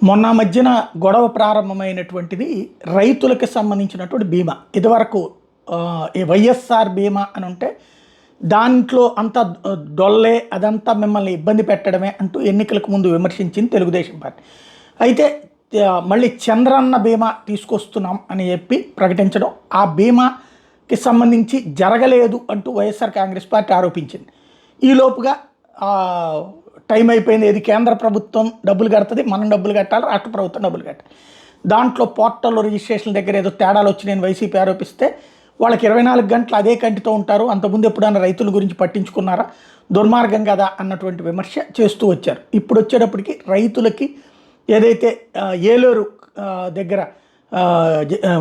మొన్న మధ్యన గొడవ ప్రారంభమైనటువంటిది రైతులకు సంబంధించినటువంటి బీమా. ఇదివరకు ఈ వైఎస్ఆర్ బీమా అని ఉంటే దాంట్లో అంతా డొల్లే, అదంతా మిమ్మల్ని ఇబ్బంది పెట్టడమే అంటూ ఎన్నికలకు ముందు విమర్శించింది తెలుగుదేశం పార్టీ. అయితే మళ్ళీ చంద్రన్న బీమా తీసుకొస్తున్నాం అని చెప్పి ప్రకటించడం, ఆ బీమాకి సంబంధించి జరగలేదు అంటూ వైఎస్ఆర్ కాంగ్రెస్ పార్టీ ఆరోపించింది. ఈలోపుగా టైం అయిపోయింది, ఇది కేంద్ర ప్రభుత్వం డబ్బులు కడుతుంది, మనం డబ్బులు కట్టాలి, రాష్ట్ర ప్రభుత్వం డబ్బులు కట్టాలి. దాంట్లో పోర్టల్లో రిజిస్ట్రేషన్ దగ్గర ఏదో తేడాలు వచ్చి నేను వైసీపీ ఆరోపిస్తే వాళ్ళకి 24 గంటలు అదే కంటితో ఉంటారు, అంతకుముందు ఎప్పుడైనా రైతుల గురించి పట్టించుకున్నారా, దుర్మార్గం కదా అన్నటువంటి విమర్శ చేస్తూ వచ్చారు. ఇప్పుడు వచ్చేటప్పటికి రైతులకి ఏదైతే ఏలూరు దగ్గర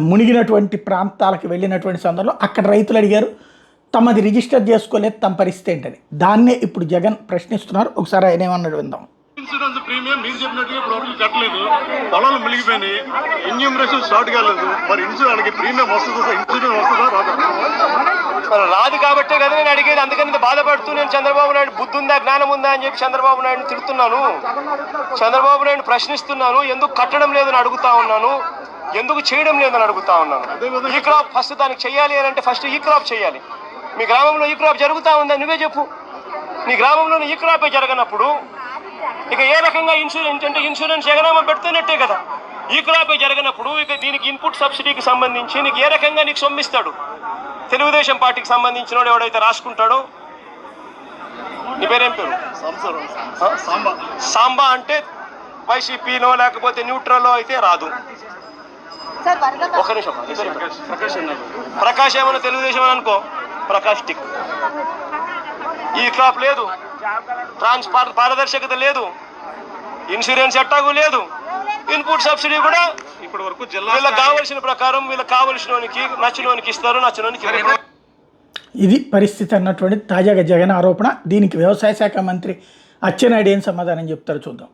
మునిగినటువంటి ప్రాంతాలకు వెళ్ళినటువంటి సందర్భంలో అక్కడ రైతులు అడిగారు తమది రిజిస్టర్ చేసుకోలేదు, తమ పరిస్థితి ఏంటని. దాన్నే ఇప్పుడు జగన్ ప్రశ్నిస్తున్నారు. ఒకసారి ఆయన ఏమన్నాడు విందాం. ఇన్సూరెన్స్ ప్రీమియం మీరు చెప్పినట్టుగా ఇప్పుడు కట్టలేదు, పొలాలు మిలిగిపోయినాయి, ఎన్యూమరేషన్ స్టార్ట్ కాలేదు, మరి ఇన్సూరెన్స్ ప్రీమియం వస్తుందా, ఇన్సూరెన్స్ వస్తుందా రాదా? రాదు కాబట్టే కదా నేను అడిగేది. అందుకని బాధపడుతూ నేను చంద్రబాబు నాయుడు బుద్ధి ఉందా, జ్ఞానం ఉందా అని చెప్పి చంద్రబాబు నాయుడు తిడుతున్నాను, చంద్రబాబు నాయుడు ప్రశ్నిస్తున్నాను, ఎందుకు కట్టడం లేదని అడుగుతా ఉన్నాను, ఎందుకు చేయడం లేదని అడుగుతా ఉన్నాను. ఈ క్రాప్ ఫస్ట్ దానికి చెయ్యాలి అని అంటే ఫస్ట్ ఈ క్రాప్ చేయాలి. మీ గ్రామంలో ఈ క్రాప్ జరుగుతూ ఉందా నువ్వే చెప్పు. నీ గ్రామంలో ఈ క్రాపే జరగనప్పుడు ఇక ఏ రకంగా ఇన్సూరెన్స్ అంటే ఇన్సూరెన్స్ ఎగనామా పెడుతున్నట్టే కదా. ఈ క్రాపే జరగనప్పుడు ఇక దీనికి ఇన్పుట్ సబ్సిడీకి సంబంధించి నీకు ఏ రకంగా నీకు సొమ్మిస్తాడు? తెలుగుదేశం పార్టీకి సంబంధించిన వాడు ఎవడైతే రాసుకుంటాడో, నీ పేరేం పేరు? సాంబా అంటే వైసీపీలో లేకపోతే న్యూట్రల్లో అయితే రాదు. ఒక నిమిషం, ప్రకాష్ ఏమన్నా తెలుగుదేశం అని అనుకో, ప్రకాష్ టిక్. ఈ క్రాప్ లేదు, పారదర్శకత లేదు, ఇన్సూరెన్స్ ఎట్టాగు లేదు, ఇన్పుట్ సబ్సిడీ కూడా ఇప్పటి వరకు వీళ్ళకి కావలసిన ప్రకారం వీళ్ళకి కావలసిన నచ్చినోనికి ఇస్తారు, నచ్చినోనికి. ఇది పరిస్థితి అన్నటువంటి తాజాగా జగన్ ఆరోపణ. దీనికి వ్యవసాయ శాఖ మంత్రి అచ్చెన్నాయుడు ఏం సమాధానం చెప్తారో చూద్దాం.